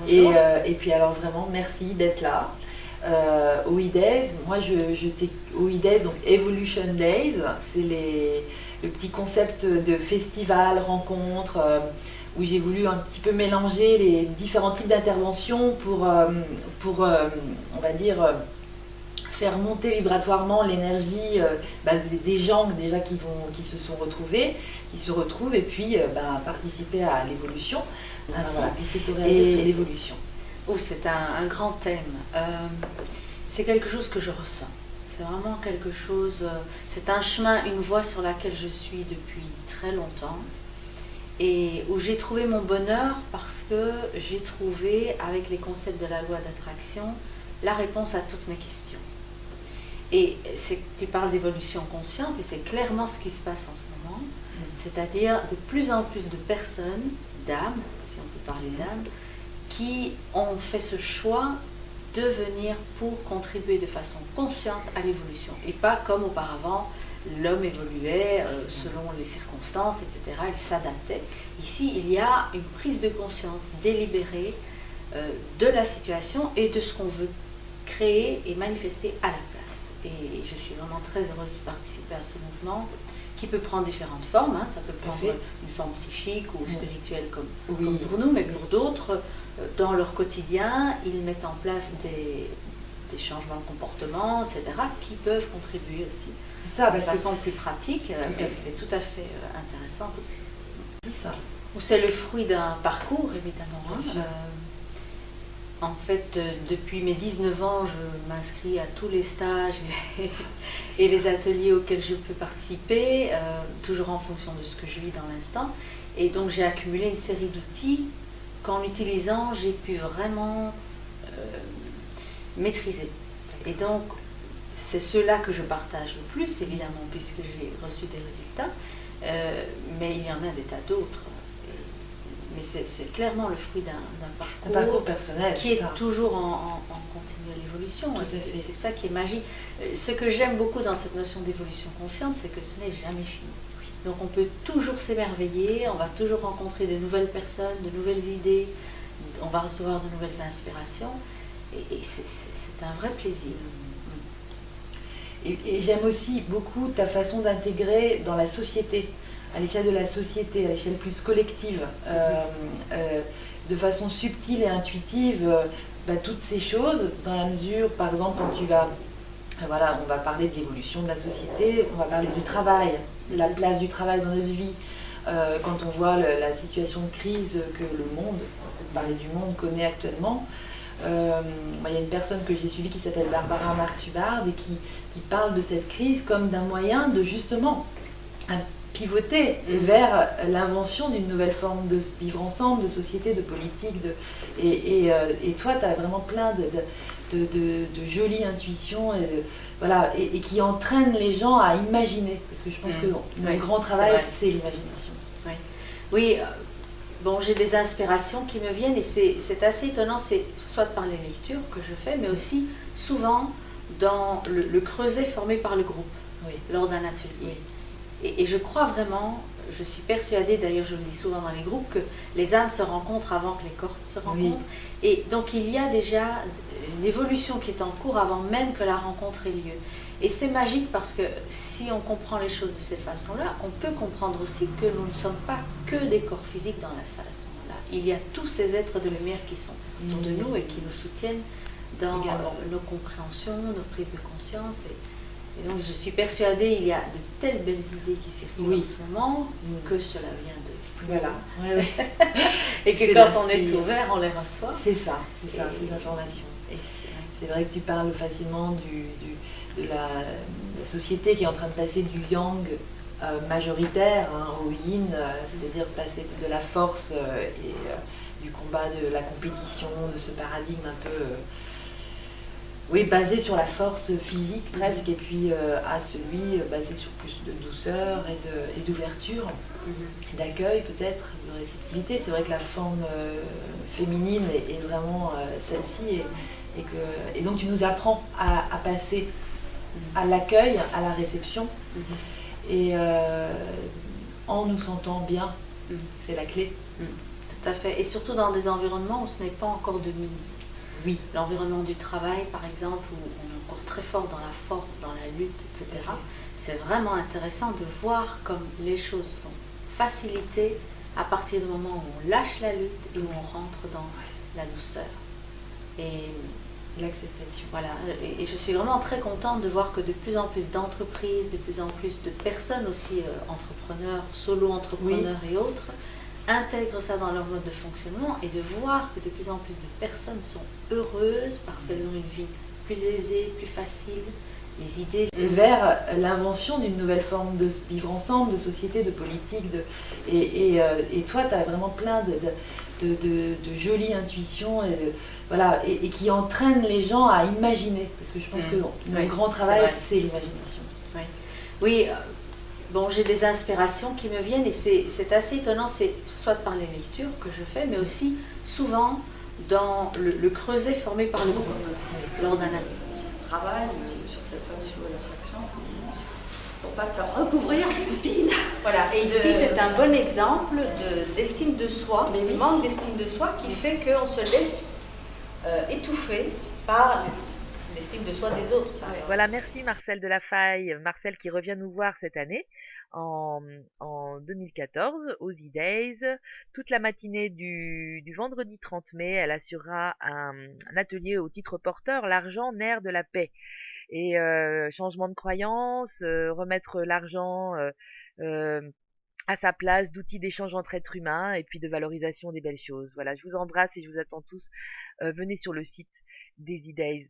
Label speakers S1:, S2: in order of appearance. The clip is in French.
S1: Et puis alors vraiment, merci d'être là. OIDES, moi OIDES, donc Evolution Days, c'est le petit concept de festival, rencontre, où j'ai voulu un petit peu mélanger les différents types d'interventions pour on va dire, faire monter vibratoirement l'énergie des gens déjà qui se sont retrouvés, qui se retrouvent, et puis participer à l'évolution. Voilà. Qu'est-ce que tu aurais à dire sur l'évolution?
S2: C'est un grand thème. C'est quelque chose que je ressens. C'est vraiment quelque chose, c'est un chemin, une voie sur laquelle je suis depuis très longtemps et où j'ai trouvé mon bonheur parce que j'ai trouvé, avec les concepts de la loi d'attraction, la réponse à toutes mes questions. Et tu parles d'évolution consciente et c'est clairement ce qui se passe en ce moment. C'est-à-dire de plus en plus de personnes, d'âmes, si on peut parler d'âmes, qui ont fait ce choix de venir pour contribuer de façon consciente à l'évolution. Et pas comme auparavant, l'homme évoluait selon les circonstances, etc. Il s'adaptait. Ici, il y a une prise de conscience délibérée de la situation et de ce qu'on veut créer et manifester à la place. Et je suis vraiment très heureuse de participer à ce mouvement qui peut prendre différentes formes. Ça peut prendre une forme psychique ou spirituelle comme pour nous, mais pour d'autres, dans leur quotidien, ils mettent en place des changements de comportement, etc., qui peuvent contribuer aussi de façon plus pratique et tout à fait intéressante aussi.
S1: C'est ça.
S2: C'est le fruit d'un parcours, évidemment. En fait, depuis mes 19 ans, je m'inscris à tous les stages et les ateliers auxquels je peux participer, toujours en fonction de ce que je vis dans l'instant. Et donc j'ai accumulé une série d'outils qu'en utilisant, j'ai pu vraiment maîtriser. Et donc, c'est ceux-là que je partage le plus, évidemment, puisque j'ai reçu des résultats, mais il y en a des tas d'autres. Mais c'est clairement le fruit d'un
S1: parcours personnel
S2: qui est toujours en continuelle évolution. C'est ça qui est magique. Ce que j'aime beaucoup dans cette notion d'évolution consciente, c'est que ce n'est jamais fini. Donc on peut toujours s'émerveiller, on va toujours rencontrer de nouvelles personnes, de nouvelles idées, on va recevoir de nouvelles inspirations, et c'est un vrai plaisir.
S1: Et j'aime aussi beaucoup ta façon d'intégrer dans la société, à l'échelle de la société, à l'échelle plus collective, de façon subtile et intuitive, toutes ces choses, dans la mesure, par exemple, quand tu vas, on va parler de l'évolution de la société, on va parler du travail, de la place du travail dans notre vie, quand on voit la situation de crise que le monde, on peut parler du monde, connaît actuellement. Il y a une personne que j'ai suivie qui s'appelle Barbara Marx-Hubbard et qui parle de cette crise comme d'un moyen de justement pivoter vers l'invention d'une nouvelle forme de vivre ensemble, de société, de politique. Et toi, tu as vraiment plein de jolies intuitions et qui entraînent les gens à imaginer. Parce que je pense que notre grand travail, c'est l'imagination.
S2: Oui. Bon, j'ai des inspirations qui me viennent et c'est assez étonnant, c'est soit par les lectures que je fais, mais aussi souvent dans le creuset formé par le groupe lors d'un atelier. Et je crois vraiment, je suis persuadée, d'ailleurs je le dis souvent dans les groupes, que les âmes se rencontrent avant que les corps se rencontrent. Et donc il y a déjà une évolution qui est en cours avant même que la rencontre ait lieu. Et c'est magique parce que si on comprend les choses de cette façon-là, on peut comprendre aussi que nous ne sommes pas que des corps physiques dans la salle à ce moment-là. Il y a tous ces êtres de lumière qui sont autour de nous et qui nous soutiennent dans nos compréhensions, nos prises de conscience. Et donc je suis persuadée, il y a de telles belles idées qui circulent en ce moment que cela vient de plus loin. Et que quand on est ouvert, on les reçoit.
S1: C'est ça, ces informations. Et c'est vrai que tu parles facilement de la société qui est en train de passer du yang majoritaire au yin, c'est-à-dire passer de la force et du combat, de la compétition, de ce paradigme un peu basé sur la force physique presque, et puis à celui basé sur plus de douceur et d'ouverture, d'accueil peut-être, de réceptivité. C'est vrai que la forme féminine est vraiment celle-ci, et donc tu nous apprends à passer à l'accueil, à la réception, et en nous sentant bien, c'est la clé.
S2: Tout tout à fait. Et surtout dans des environnements où ce n'est pas encore de mise.
S1: Oui.
S2: L'environnement du travail, par exemple, où on est encore très fort dans la force, dans la lutte, etc. C'est vraiment intéressant de voir comme les choses sont facilitées à partir du moment où on lâche la lutte et où on rentre dans la douceur. Et
S1: l'acceptation.
S2: Voilà, et je suis vraiment très contente de voir que de plus en plus d'entreprises, de plus en plus de personnes aussi, entrepreneurs, solo-entrepreneurs et autres, intègrent ça dans leur mode de fonctionnement et de voir que de plus en plus de personnes sont heureuses parce qu'elles ont une vie plus aisée, plus facile, les idées...
S1: Vers l'invention d'une nouvelle forme de vivre ensemble, de société, de politique. Et toi, tu as vraiment plein de jolies intuitions voilà, et qui entraînent les gens à imaginer. Parce que je pense que notre grand travail, c'est l'imagination.
S2: Oui, bon, j'ai des inspirations qui me viennent et c'est assez étonnant, c'est soit par les lectures que je fais, mais aussi souvent dans le creuset formé par le groupe lors d'un
S3: travail sur cette fameuse loi d'attraction pour pas se faire recouvrir d'une pile.
S2: Voilà, et ici c'est un bon exemple d'estime de soi,
S1: mais
S2: de manque d'estime de soi qui fait qu'on se laisse étouffer par l'estime de soi des autres.
S4: Voilà, merci Marcel Delafaye. Marcel qui revient nous voir cette année en 2014 aux E-Days. Toute la matinée du vendredi 30 mai, elle assurera un atelier au titre porteur, l'argent, nerf de la paix. Et changement de croyance, remettre l'argent à sa place, d'outils d'échange entre êtres humains et puis de valorisation des belles choses. Voilà, je vous embrasse et je vous attends tous. Venez sur le site des E-Days.